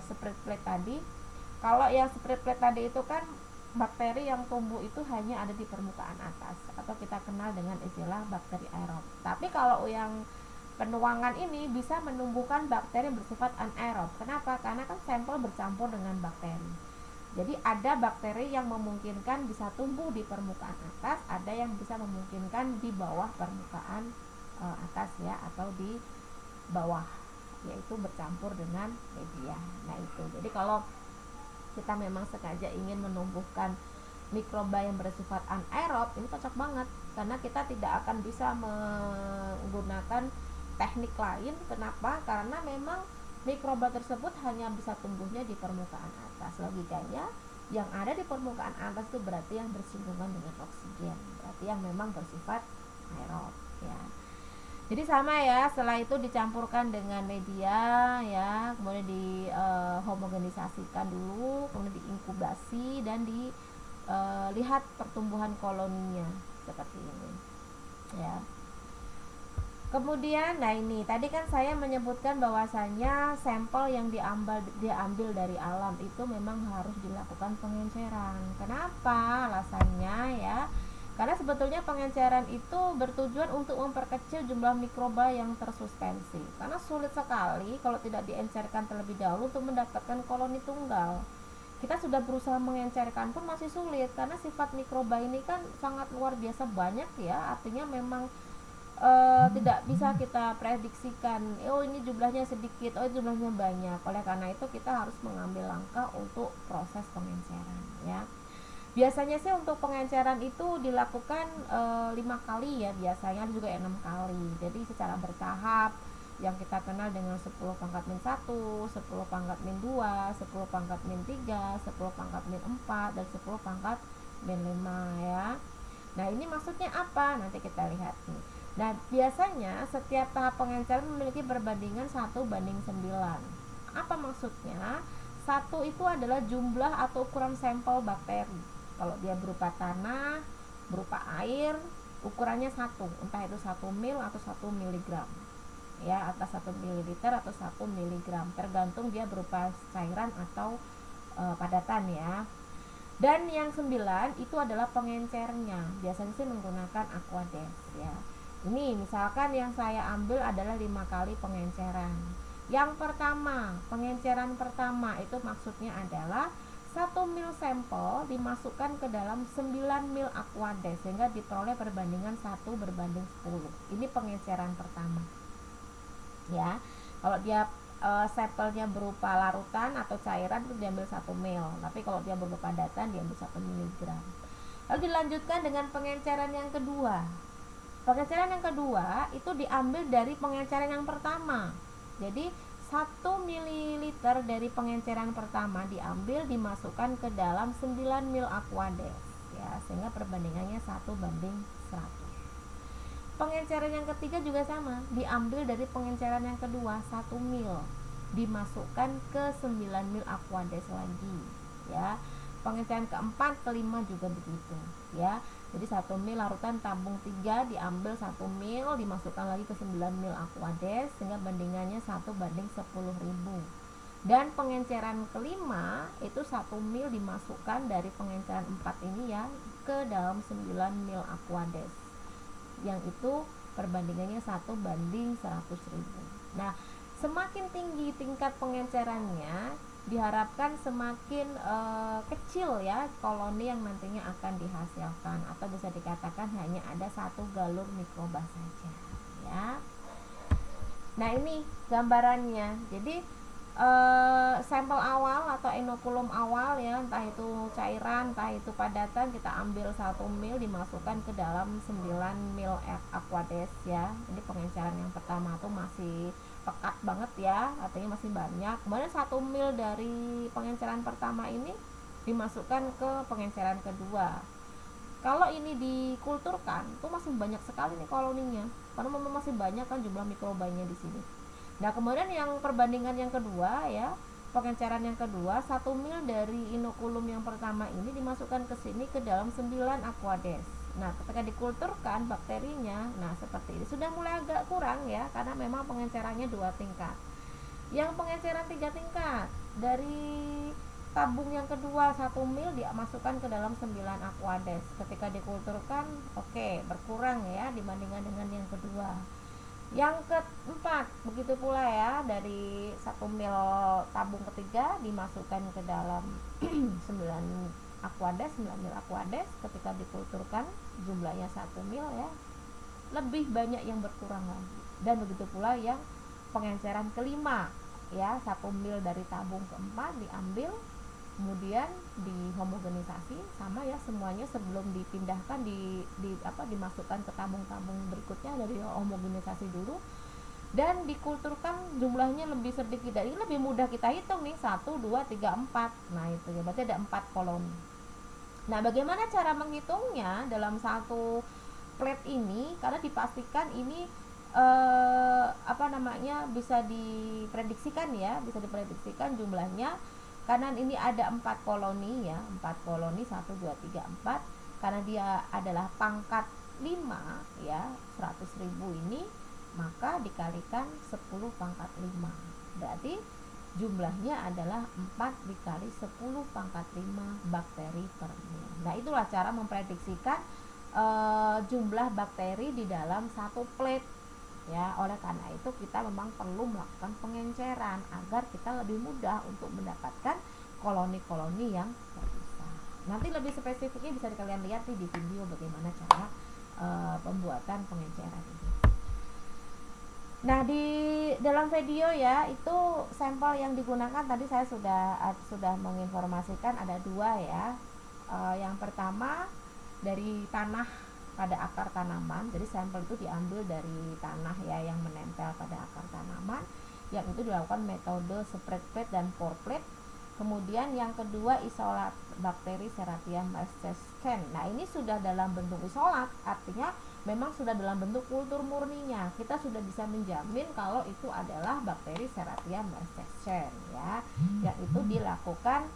spread plate tadi. Kalau yang spread plate tadi itu kan bakteri yang tumbuh itu hanya ada di permukaan atas atau kita kenal dengan istilah bakteri aerob. Tapi kalau yang penuangan ini bisa menumbuhkan bakteri yang bersifat anaerob. Kenapa? Karena kan sampel bercampur dengan bakteri. Jadi ada bakteri yang memungkinkan bisa tumbuh di permukaan atas, ada yang bisa memungkinkan di bawah permukaan atas ya, atau di bawah, yaitu bercampur dengan media. Nah itu. Jadi kalau kita memang sengaja ingin menumbuhkan mikroba yang bersifat anaerob, ini cocok banget karena kita tidak akan bisa menggunakan teknik lain. Kenapa? Karena memang mikroba tersebut hanya bisa tumbuhnya di permukaan atas. Logikanya yang ada di permukaan atas itu berarti yang bersinggungan dengan oksigen, berarti yang memang bersifat aerob ya. Jadi sama ya, setelah itu dicampurkan dengan media ya, kemudian di homogenisasikan dulu, kemudian diinkubasi dan dilihat pertumbuhan koloninya seperti ini ya. Kemudian, nah ini tadi kan saya menyebutkan bahwasanya sampel yang diambil dari alam itu memang harus dilakukan pengenceran. Kenapa? Alasannya ya, karena sebetulnya pengenceran itu bertujuan untuk memperkecil jumlah mikroba yang tersuspensi. Karena sulit sekali kalau tidak diencerkan terlebih dahulu untuk mendapatkan koloni tunggal. Kita sudah berusaha mengencerkan pun masih sulit karena sifat mikroba ini kan sangat luar biasa banyak ya. Artinya memang tidak bisa kita prediksikan, oh ini jumlahnya sedikit, oh jumlahnya banyak. Oleh karena itu kita harus mengambil langkah untuk proses pengenceran ya. Biasanya sih untuk pengenceran itu dilakukan 5 kali ya, biasanya juga 6 kali. Jadi secara bertahap yang kita kenal dengan 10 pangkat min 1, 10 pangkat min 2, 10 pangkat min 3, 10 pangkat min 4, dan 10 pangkat min 5 ya. Nah ini maksudnya apa? Nanti kita lihat nih. Nah biasanya setiap tahap pengenceran memiliki perbandingan 1:9. Apa maksudnya? 1 itu adalah jumlah atau ukuran sampel bakteri. Kalau dia berupa tanah, berupa air, ukurannya 1, entah itu 1 mil atau 1 miligram ya, atas 1 mililiter atau 1 miligram, tergantung dia berupa cairan atau padatan ya. Dan yang 9 itu adalah pengencernya, biasanya sih menggunakan Aquades ya. Ini misalkan yang saya ambil adalah 5 kali pengenceran. Yang pertama, pengenceran pertama itu maksudnya adalah 1 mil sampel dimasukkan ke dalam 9 mil Aquades sehingga diperoleh perbandingan 1:10. Ini pengenceran pertama ya. Kalau dia sampelnya berupa larutan atau cairan itu diambil 1 mil, tapi kalau dia berupa padatan diambil 1 miligram. Lalu dilanjutkan dengan pengenceran yang kedua. Pengenceran yang kedua itu diambil dari pengenceran yang pertama. Jadi 1 mililiter dari pengenceran pertama diambil dimasukkan ke dalam 9 mil Aquades ya, sehingga perbandingannya 1:100. Pengenceran yang ketiga juga sama, diambil dari pengenceran yang kedua 1 mil dimasukkan ke 9 mil Aquades lagi ya. Pengenceran keempat, kelima juga begitu ya. Jadi 1 mil larutan tabung 3 diambil 1 mil dimasukkan lagi ke 9 mil Aquades sehingga bandingannya 1:10.000. Dan pengenceran kelima itu 1 mil dimasukkan dari pengenceran 4 ini ya ke dalam 9 mil Aquades, yang itu perbandingannya 1:100.000. Nah, semakin tinggi tingkat pengencerannya, diharapkan semakin kecil ya koloni yang nantinya akan dihasilkan, atau bisa dikatakan hanya ada 1 galur mikroba saja ya. Nah ini gambarannya. Jadi sampel awal atau inokulum awal ya, entah itu cairan, entah itu padatan, kita ambil 1 mil dimasukkan ke dalam 9 mil Aquades ya. Ini pengenceran yang pertama tuh masih pekat banget ya, artinya masih banyak. Kemudian 1 mil dari pengenceran pertama ini dimasukkan ke pengenceran kedua. Kalau ini dikulturkan tuh masih banyak sekali nih koloninya, karena memang masih banyak kan jumlah mikrobanya di sini. Nah kemudian yang perbandingan yang kedua ya, pengenceran yang kedua, 1 mil dari inokulum yang pertama ini dimasukkan ke sini ke dalam 9 Aquades. Nah ketika dikulturkan bakterinya, nah seperti ini sudah mulai agak kurang ya, karena memang pengencerannya 2 tingkat. Yang pengenceran 3 tingkat, dari tabung yang kedua 1 mil dimasukkan ke dalam 9 Aquades. Ketika dikulturkan, oke, berkurang ya dibandingkan dengan yang kedua. Yang keempat begitu pula ya, dari 1 mil tabung ketiga dimasukkan ke dalam 9 Aquades, 9 mil Aquades. Ketika dikulturkan jumlahnya 1 mil ya, lebih banyak yang berkurang lagi. Dan begitu pula yang pengenceran kelima ya, 1 mil dari tabung keempat diambil, kemudian dihomogenisasi sama ya semuanya, sebelum dipindahkan dimasukkan ke tabung-tabung berikutnya, dari homogenisasi dulu dan dikulturkan. Jumlahnya lebih sedikit, dari lebih mudah kita hitung nih, 1, 2, 3, 4. Nah itu ya, berarti ada 4 koloni. Nah bagaimana cara menghitungnya dalam satu plate ini, karena dipastikan ini apa namanya, bisa diprediksikan ya, bisa diprediksikan jumlahnya karena ini ada 4 koloni ya, 4 koloni 1, 2, 3, 4, karena dia adalah pangkat 5 ya, 100.000 ini, maka dikalikan 10 pangkat 5, berarti jumlahnya adalah 4 dikali 10 pangkat 5 bakteri per mil. Nah, itulah cara memprediksikan jumlah bakteri di dalam satu plate ya. Oleh karena itu kita memang perlu melakukan pengenceran agar kita lebih mudah untuk mendapatkan koloni-koloni yang terpisah. Nanti lebih spesifiknya bisa kalian lihat nih di video bagaimana cara pembuatan pengenceran ini. Nah, di dalam video ya, itu sampel yang digunakan tadi saya sudah menginformasikan ada 2 ya. Yang pertama dari tanah pada akar tanaman. Jadi sampel itu diambil dari tanah ya yang menempel pada akar tanaman, yang itu dilakukan metode spread plate dan pour plate. Kemudian yang kedua isolat bakteri Serratia marcescens. Nah, ini sudah dalam bentuk isolat, artinya memang sudah dalam bentuk kultur murninya. Kita sudah bisa menjamin kalau itu adalah bakteri Serratia marcescens ya. Yang itu dilakukan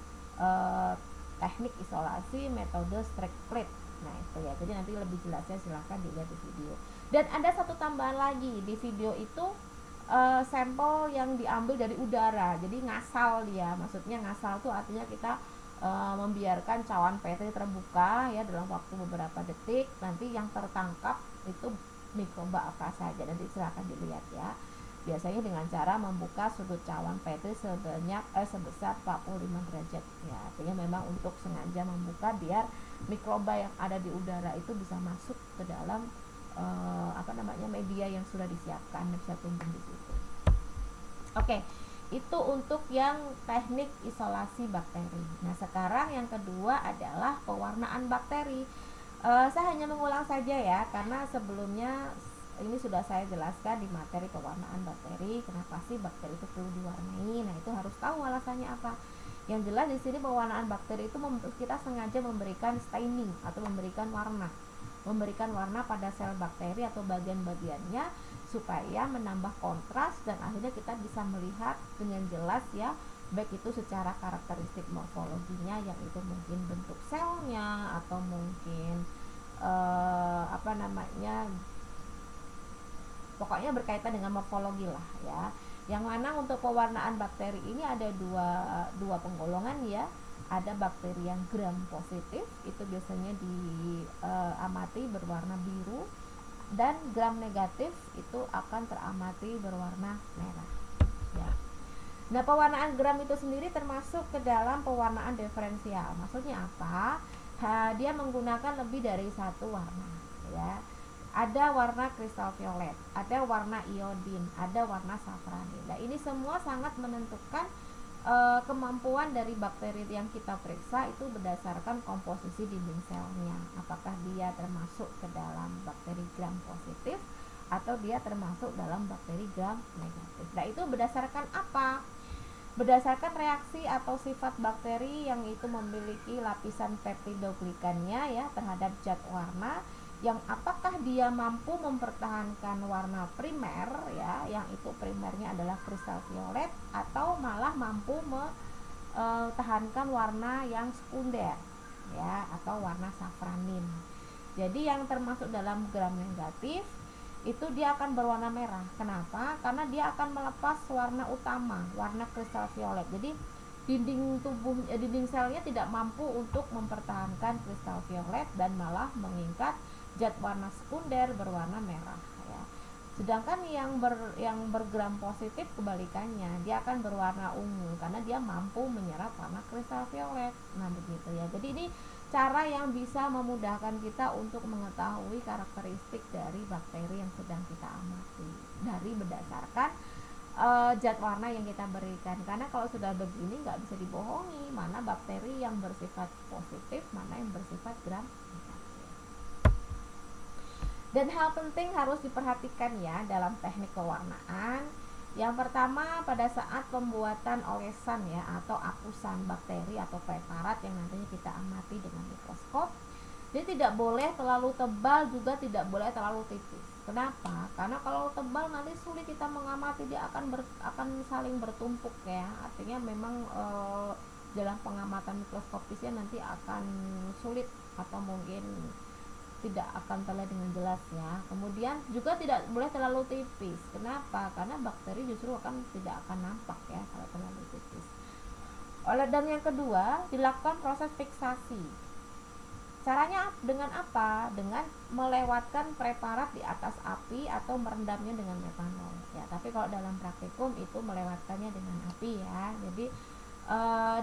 teknik isolasi metode spread plate. Nah, itu ya. Jadi nanti lebih jelasnya silahkan dilihat di video. Dan ada satu tambahan lagi di video itu, sampel yang diambil dari udara. Jadi ngasal dia. Maksudnya ngasal itu artinya kita membiarkan cawan PET terbuka ya dalam waktu beberapa detik. Nanti yang tertangkap itu mikroba apa saja. Nanti silahkan dilihat ya. Biasanya dengan cara membuka sudut cawan PET sebesar 45 derajat ya. Artinya memang untuk sengaja membuka biar mikroba yang ada di udara itu bisa masuk ke dalam media yang sudah disiapkan dan bisa tumbuh di situ. Oke, itu untuk yang teknik isolasi bakteri. Nah, sekarang yang kedua adalah pewarnaan bakteri. Saya hanya mengulang saja ya, karena sebelumnya ini sudah saya jelaskan di materi pewarnaan bakteri. Kenapa sih bakteri itu perlu diwarnai? Nah, itu harus tahu alasannya apa. Yang jelas di sini pewarnaan bakteri itu kita sengaja memberikan staining atau memberikan warna pada sel bakteri atau bagian-bagiannya supaya menambah kontras dan akhirnya kita bisa melihat dengan jelas ya, baik itu secara karakteristik morfologinya yang itu mungkin bentuk selnya atau mungkin pokoknya berkaitan dengan morfologi lah ya. Yang mana untuk pewarnaan bakteri ini ada dua penggolongan ya. Ada bakteri yang gram positif, itu biasanya diamati berwarna biru, dan gram negatif itu akan teramati berwarna merah ya. Nah, pewarnaan gram itu sendiri termasuk ke dalam pewarnaan diferensial. Maksudnya apa? Dia menggunakan lebih dari satu warna ya. Ada warna kristal violet, ada warna iodin, ada warna safranin. Nah, ini semua sangat menentukan kemampuan dari bakteri yang kita periksa itu berdasarkan komposisi dinding selnya. Apakah dia termasuk ke dalam bakteri gram positif atau dia termasuk dalam bakteri gram negatif. Nah, itu berdasarkan apa? Berdasarkan reaksi atau sifat bakteri yang itu memiliki lapisan peptidoglikannya ya terhadap zat warna, yang apakah dia mampu mempertahankan warna primer ya, yang itu primernya adalah kristal violet, atau malah mampu mempertahankan warna yang sekunder ya, atau warna safranin. Jadi yang termasuk dalam gram negatif itu dia akan berwarna merah. Kenapa? Karena dia akan melepas warna utama, warna kristal violet. Jadi dinding selnya tidak mampu untuk mempertahankan kristal violet dan malah mengikat zat warna sekunder berwarna merah ya. Sedangkan yang bergram positif kebalikannya, dia akan berwarna ungu karena dia mampu menyerap warna kristal violet. Nah, begitu ya. Jadi ini cara yang bisa memudahkan kita untuk mengetahui karakteristik dari bakteri yang sedang kita amati dari berdasarkan zat warna yang kita berikan. Karena kalau sudah begini nggak bisa dibohongi mana bakteri yang bersifat positif, mana yang bersifat gram negatif. Dan hal penting harus diperhatikan ya dalam teknik pewarnaan. Yang pertama, pada saat pembuatan olesan ya atau apusan bakteri atau preparat yang nantinya kita amati dengan mikroskop, Jadi tidak boleh terlalu tebal, juga tidak boleh terlalu tipis. Kenapa? Karena kalau tebal nanti sulit kita mengamati, dia akan saling bertumpuk ya. Artinya memang dalam pengamatan mikroskopisnya nanti akan sulit atau mungkin tidak akan terlihat dengan jelas ya. Kemudian juga tidak boleh terlalu tipis. Kenapa? Karena bakteri justru tidak akan nampak ya kalau terlalu tipis. Dan yang kedua, dilakukan proses fiksasi. Caranya dengan apa? Dengan melewatkan preparat di atas api atau merendamnya dengan metanol ya. Tapi kalau dalam praktikum itu melewatkannya dengan api ya. Jadi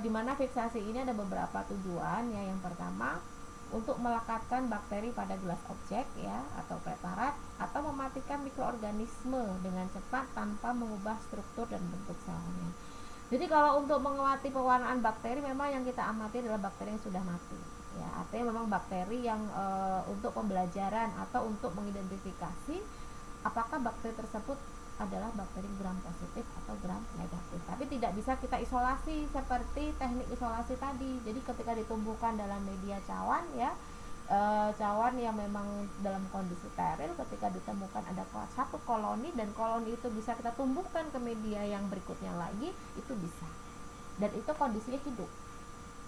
dimana fiksasi ini ada beberapa tujuan ya. Yang pertama, untuk melekatkan bakteri pada gelas objek ya atau preparat, atau mematikan mikroorganisme dengan cepat tanpa mengubah struktur dan bentuk selnya. Jadi kalau untuk mengamati pewarnaan bakteri, memang yang kita amati adalah bakteri yang sudah mati ya. Artinya memang bakteri yang untuk pembelajaran atau untuk mengidentifikasi apakah bakteri tersebut adalah bakteri gram positif atau gram negatif. Tapi tidak bisa kita isolasi seperti teknik isolasi tadi. Jadi ketika ditumbuhkan dalam media cawan ya, cawan yang memang dalam kondisi steril, ketika ditemukan ada satu koloni dan koloni itu bisa kita tumbuhkan ke media yang berikutnya lagi, itu bisa. Dan itu kondisinya hidup.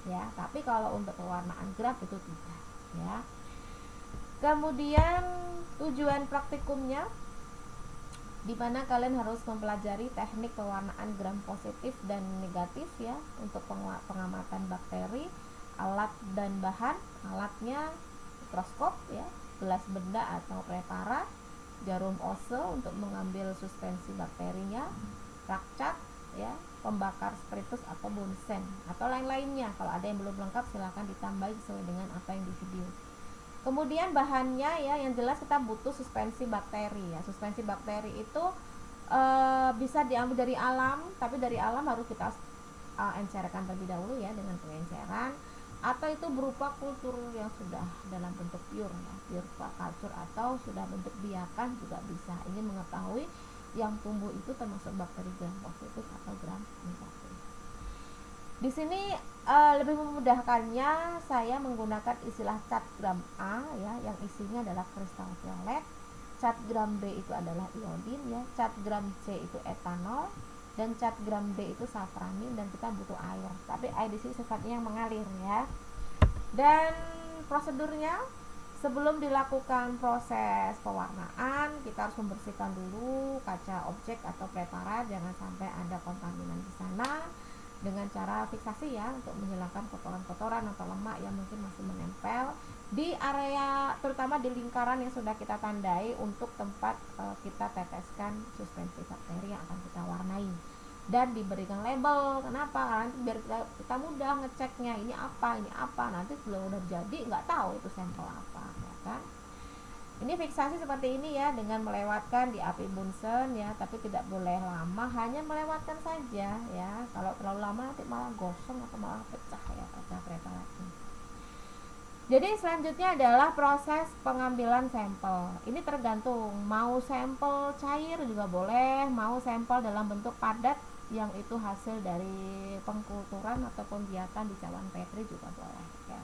Ya, tapi kalau untuk pewarnaan gram itu tidak, ya. Kemudian tujuan praktikumnya, di mana kalian harus mempelajari teknik pewarnaan gram positif dan negatif ya untuk pengamatan bakteri, alat dan bahan. Alatnya mikroskop ya, gelas benda atau preparat, jarum Ose untuk mengambil suspensi bakterinya, rakcat ya, pembakar spiritus atau bunsen atau lain-lainnya. Kalau ada yang belum lengkap silahkan ditambah sesuai dengan apa yang di video. Kemudian bahannya ya, yang jelas kita butuh suspensi bakteri ya. Suspensi bakteri itu bisa diambil dari alam, tapi dari alam harus kita encerkan terlebih dahulu ya dengan pengenceran, atau itu berupa kultur yang sudah dalam bentuk pure ya, pure culture, atau sudah bentuk biakan juga bisa. Ingin mengetahui yang tumbuh itu termasuk bakteri gram positif atau gram negatif. Di sini lebih memudahkannya saya menggunakan istilah cat gram A ya, yang isinya adalah kristal violet. Cat gram B itu adalah iodin ya, cat gram C itu etanol, dan cat gram D itu safranin, dan kita butuh air. Tapi air di sini sifatnya yang mengalir ya. Dan prosedurnya, sebelum dilakukan proses pewarnaan, kita harus membersihkan dulu kaca objek atau preparat, jangan sampai ada kontaminan di sana, dengan cara fiksasi ya, untuk menghilangkan kotoran-kotoran atau lemak yang mungkin masih menempel di area, terutama di lingkaran yang sudah kita tandai untuk tempat kita teteskan suspensi bakteri yang akan kita warnai, dan diberikan label. Kenapa? Karena nanti biar kita mudah ngeceknya, ini apa, nanti belum udah jadi nggak tahu itu sampel apa ya kan. Ini fiksasi seperti ini ya, dengan melewatkan di api bunsen ya, tapi tidak boleh lama, hanya melewatkan saja ya. Kalau terlalu lama nanti malah gosong atau malah pecah ya kaca preparatnya. Jadi selanjutnya adalah proses pengambilan sampel. Ini tergantung, mau sampel cair juga boleh, mau sampel dalam bentuk padat yang itu hasil dari pengkulturan atau pembiakan di cawan petri juga boleh ya.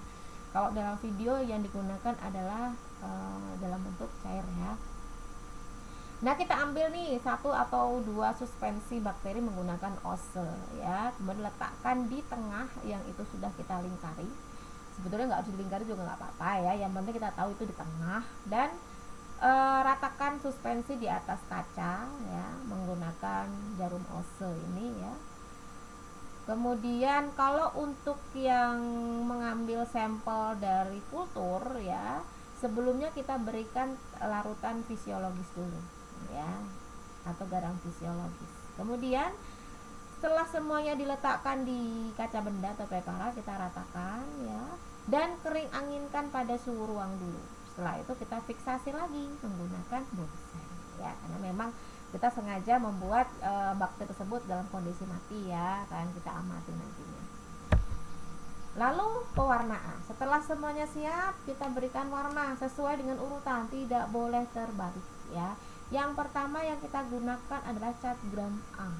Kalau dalam video yang digunakan adalah dalam bentuk cair ya. Nah, kita ambil nih 1 atau 2 suspensi bakteri menggunakan Ose ya, kemudian letakkan di tengah yang itu sudah kita lingkari. Sebetulnya nggak harus dilingkari juga nggak apa-apa ya, yang penting kita tahu itu di tengah. Dan ratakan suspensi di atas kaca ya, menggunakan jarum Ose ini ya. Kemudian kalau untuk yang mengambil sampel dari kultur ya, sebelumnya kita berikan larutan fisiologis dulu ya, atau garam fisiologis. Kemudian setelah semuanya diletakkan di kaca benda atau preparat, kita ratakan ya, dan kering anginkan pada suhu ruang dulu. Setelah itu kita fiksasi lagi menggunakan bunsen ya, karena memang kita sengaja membuat bakteri tersebut dalam kondisi mati ya, kan kita amati nantinya. Lalu pewarnaan. Setelah semuanya siap, kita berikan warna sesuai dengan urutan, tidak boleh terbalik ya. Yang pertama yang kita gunakan adalah cat gram A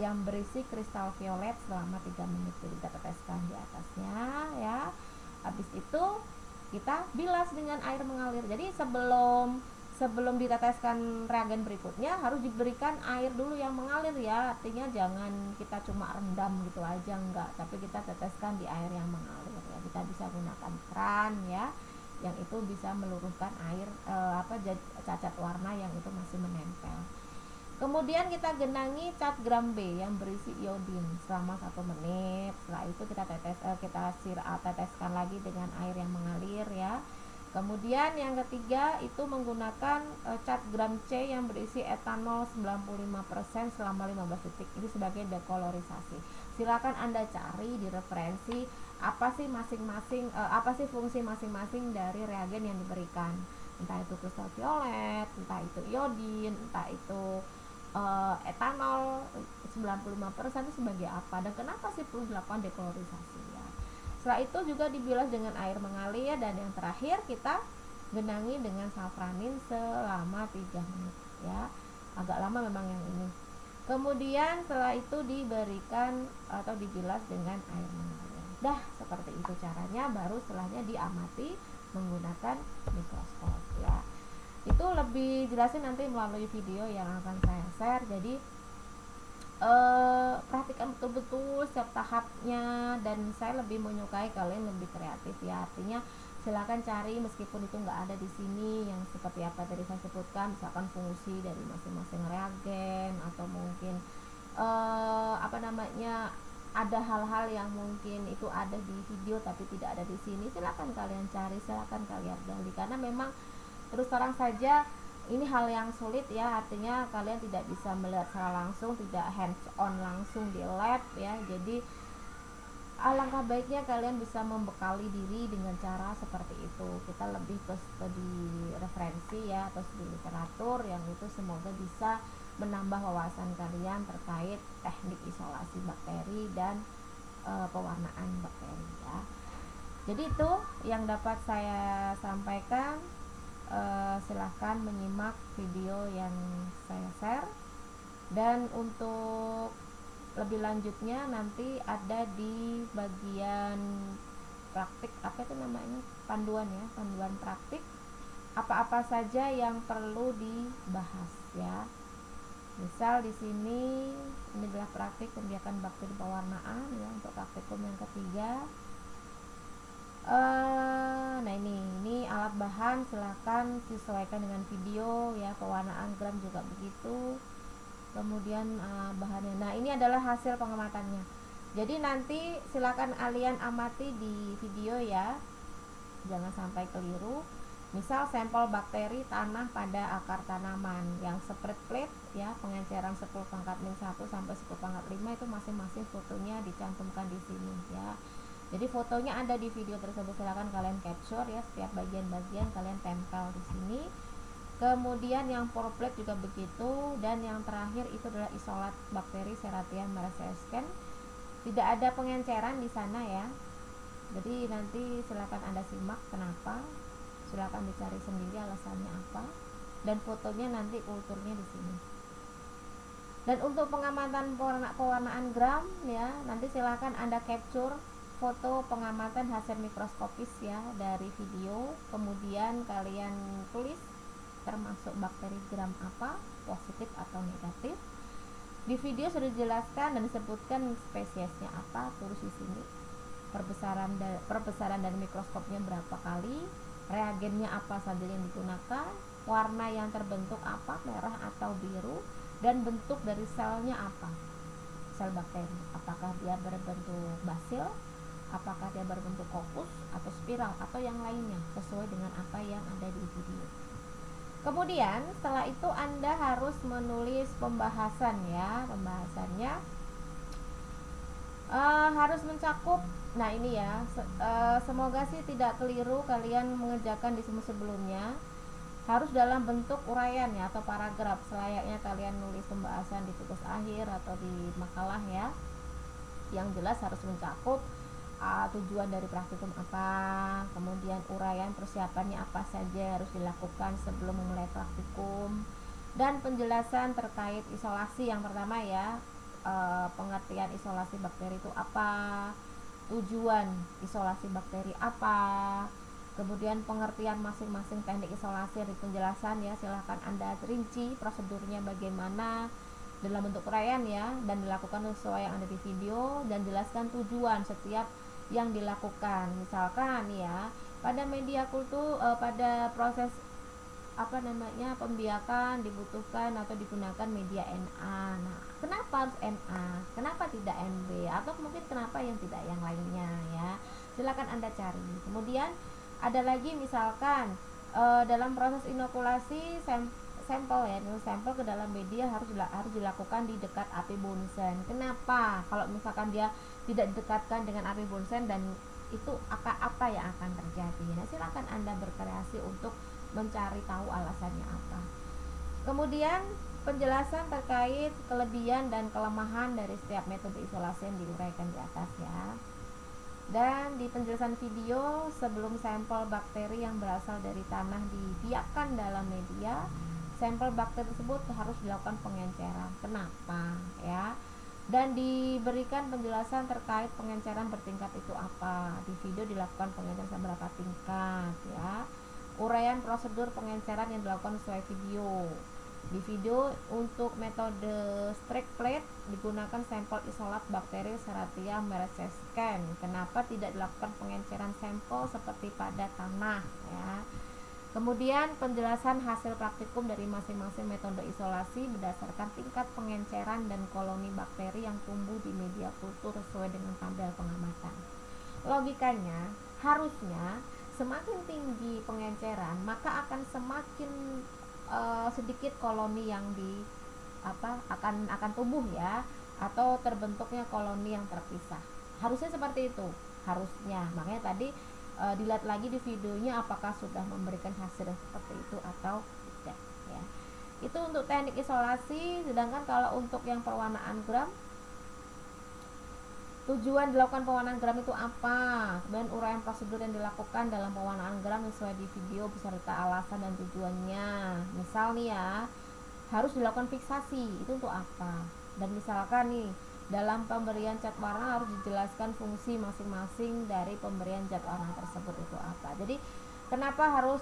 yang berisi kristal violet selama 3 menit. Jadi kita teteskan di atasnya ya. Habis itu kita bilas dengan air mengalir. Jadi sebelum diteteskan reagen berikutnya harus diberikan air dulu yang mengalir ya, artinya jangan kita cuma rendam gitu aja, enggak, tapi kita teteskan di air yang mengalir ya. Kita bisa gunakan keran ya, yang itu bisa meluruhkan air cacat warna yang itu masih menempel. Kemudian kita genangi cat gram B yang berisi iodin selama 1 menit. Setelah itu kita teteskan lagi dengan air yang mengalir ya. Kemudian yang ketiga itu menggunakan cat gram C yang berisi etanol 95% selama 15 detik. Ini sebagai dekolorisasi. Silakan Anda cari di referensi apa sih fungsi masing-masing dari reagen yang diberikan. Entah itu kristal violet, entah itu iodin, entah itu etanol 95% itu sebagai apa dan kenapa sih perlu dilakukan dekolorisasi ya. Setelah itu juga dibilas dengan air mengalir, dan yang terakhir kita genangi dengan safranin selama 3 menit ya. Agak lama memang yang ini. Kemudian setelah itu diberikan atau dibilas dengan air mengalir. Dah seperti itu caranya, baru setelahnya diamati menggunakan mikroskop ya. Itu lebih jelasin nanti melalui video yang akan saya share. Jadi perhatikan betul-betul setiap tahapnya, dan saya lebih menyukai kalian lebih kreatif ya. Artinya silakan cari meskipun itu nggak ada di sini yang seperti apa tadi saya sebutkan, misalkan fungsi dari masing-masing reagen, atau mungkin ada hal-hal yang mungkin itu ada di video tapi tidak ada di sini. Silakan kalian cari, silakan kalian gali, karena memang terus terang saja ini hal yang sulit ya, artinya kalian tidak bisa melihat secara langsung, tidak hands on langsung di lab ya. Jadi alangkah baiknya kalian bisa membekali diri dengan cara seperti itu. Kita lebih ke studi referensi ya, atau studi literatur yang itu semoga bisa menambah wawasan kalian terkait teknik isolasi bakteri dan pewarnaan bakteri ya. Jadi itu yang dapat saya sampaikan. Silahkan menyimak video yang saya share, dan untuk lebih lanjutnya nanti ada di bagian praktik, panduan ya, panduan praktik apa-apa saja yang perlu dibahas ya. Misal di sini ini adalah praktik pembiakan bakteri pewarnaan ya, untuk praktikum yang ketiga. Nah ini alat bahan, silahkan disesuaikan dengan video ya. Pewarnaan gram juga begitu. Kemudian bahannya, nah ini adalah hasil pengamatannya. Jadi nanti silakan kalian amati di video ya, jangan sampai keliru. Misal sampel bakteri tanah pada akar tanaman yang spread plate ya, pengenceran 10⁻⁻1 sampai 10⁻⁵ itu masing-masing fotonya dicantumkan di sini ya. Jadi fotonya ada di video tersebut, silakan kalian capture ya, setiap bagian-bagian kalian tempel di sini. Kemudian yang pour plate juga begitu, dan yang terakhir itu adalah isolat bakteri Serratia maracescens. Tidak ada pengenceran di sana ya. Jadi nanti silakan Anda simak kenapa. Silakan dicari sendiri alasannya apa, dan fotonya nanti kulturnya di sini. Dan untuk pengamatan pewarnaan gram ya, nanti silakan Anda capture foto pengamatan hasil mikroskopis ya dari video, kemudian kalian tulis termasuk bakteri gram apa, positif atau negatif. Di video sudah dijelaskan dan disebutkan spesiesnya apa, tulis di sini. Perbesaran dari mikroskopnya berapa kali, reagennya apa saja yang digunakan, warna yang terbentuk apa, merah atau biru, dan bentuk dari selnya apa, sel bakteri, apakah dia berbentuk basil, apakah dia berbentuk kokus atau spiral atau yang lainnya, sesuai dengan apa yang ada di video. Kemudian setelah itu Anda harus menulis pembahasan ya. Pembahasannya harus mencakup, nah ini ya, semoga sih tidak keliru kalian mengerjakan di sebelumnya, harus dalam bentuk uraian ya, atau paragraf, selayaknya kalian nulis pembahasan di tugas akhir atau di makalah ya. Yang jelas harus mencakup tujuan dari praktikum apa, kemudian uraian persiapannya apa saja harus dilakukan sebelum memulai praktikum, dan penjelasan terkait isolasi. Yang pertama ya, pengertian isolasi bakteri itu apa, tujuan isolasi bakteri apa, kemudian pengertian masing-masing teknik isolasi di penjelasan ya, silahkan Anda rinci prosedurnya bagaimana dalam bentuk uraian ya, dan dilakukan sesuai yang ada di video, dan jelaskan tujuan setiap yang dilakukan. Misalkan ya, pada media kultur pada proses pembiakan dibutuhkan atau digunakan media NA. Nah, kenapa harus NA? Kenapa tidak NB? Atau mungkin kenapa yang tidak yang lainnya ya? Silakan Anda cari. Kemudian ada lagi misalkan dalam proses inokulasi sampel ya, sampel ke dalam media harus dilakukan di dekat api Bunsen. Kenapa? Kalau misalkan dia tidak didekatkan dengan api Bunsen, dan itu apa yang akan terjadi? Nah, silakan Anda berkreasi untuk mencari tahu alasannya apa. Kemudian penjelasan terkait kelebihan dan kelemahan dari setiap metode isolasi yang diuraikan di atas ya. Dan di penjelasan video, sebelum sampel bakteri yang berasal dari tanah dibiarkan dalam media, sampel bakteri tersebut harus dilakukan pengenceran. Kenapa ya? Dan diberikan penjelasan terkait pengenceran bertingkat itu apa. Di video dilakukan pengenceran seberapa tingkat ya. Uraian prosedur pengenceran yang dilakukan sesuai video. Di video untuk metode streak plate digunakan sampel isolat bakteri Serratia mercescens. Kenapa tidak dilakukan pengenceran sampel seperti pada tanah ya. Kemudian penjelasan hasil praktikum dari masing-masing metode isolasi berdasarkan tingkat pengenceran dan koloni bakteri yang tumbuh di media kultur sesuai dengan tabel pengamatan. Logikanya harusnya semakin tinggi pengenceran, maka akan semakin sedikit koloni yang akan tumbuh ya, atau terbentuknya koloni yang terpisah. Harusnya seperti itu, harusnya. Makanya tadi dilihat lagi di videonya apakah sudah memberikan hasil seperti itu atau tidak ya. Itu untuk teknik isolasi. Sedangkan kalau untuk yang perwarnaan gram, tujuan dilakukan pewarnaan gram itu apa, kemudian uraian prosedur yang dilakukan dalam pewarnaan gram sesuai di video beserta alasan dan tujuannya. Misal nih ya, harus dilakukan fiksasi, itu untuk apa. Dan misalkan nih, dalam pemberian cat warna harus dijelaskan fungsi masing-masing dari pemberian cat warna tersebut itu apa. Jadi kenapa harus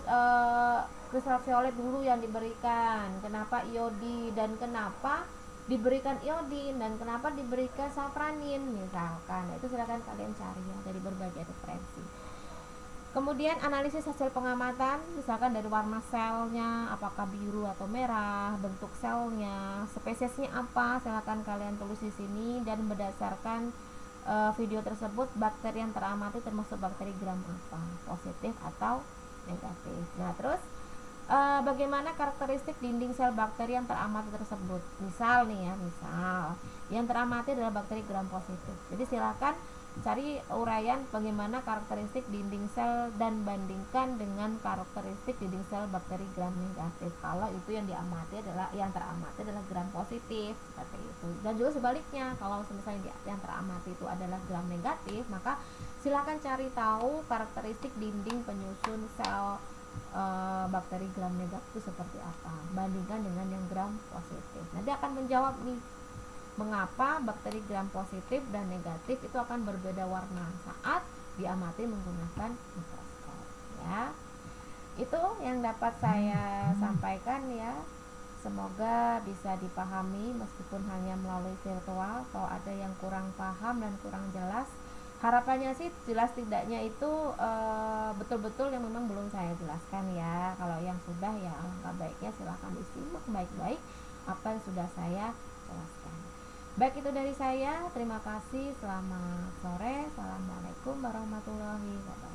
kristal violet dulu yang diberikan, kenapa iodin, dan kenapa diberikan iodin, dan kenapa diberikan safranin misalkan. Nah, itu silakan kalian cari ya dari berbagai referensi. Kemudian analisis hasil pengamatan, misalkan dari warna selnya apakah biru atau merah, bentuk selnya, spesiesnya apa, silakan kalian tulis di sini. Dan berdasarkan video tersebut, bakteri yang teramati termasuk bakteri gram apa, positif atau negatif. Nah, terus bagaimana karakteristik dinding sel bakteri yang teramati tersebut. Misal nih ya, misal yang teramati adalah bakteri gram positif. Jadi silakan cari uraian bagaimana karakteristik dinding sel dan bandingkan dengan karakteristik dinding sel bakteri gram negatif. Kalau itu yang teramati adalah gram positif, seperti itu. Dan juga sebaliknya, kalau misalnya yang teramati itu adalah gram negatif, maka silakan cari tahu karakteristik dinding penyusun sel bakteri gram negatif itu seperti apa, bandingkan dengan yang gram positif. Nanti akan menjawab nih mengapa bakteri gram positif dan negatif itu akan berbeda warna saat diamati menggunakan mikroskop ya. Itu yang dapat saya sampaikan ya. Semoga bisa dipahami meskipun hanya melalui virtual. Kalau ada yang kurang paham dan kurang jelas, harapannya sih jelas tidaknya itu betul-betul yang memang belum saya jelaskan ya. Kalau yang sudah ya alangkah baiknya silahkan disimak baik-baik apa yang sudah saya jelaskan. Baik, itu dari saya. Terima kasih. Selamat sore. Assalamualaikum warahmatullahi wabarakatuh.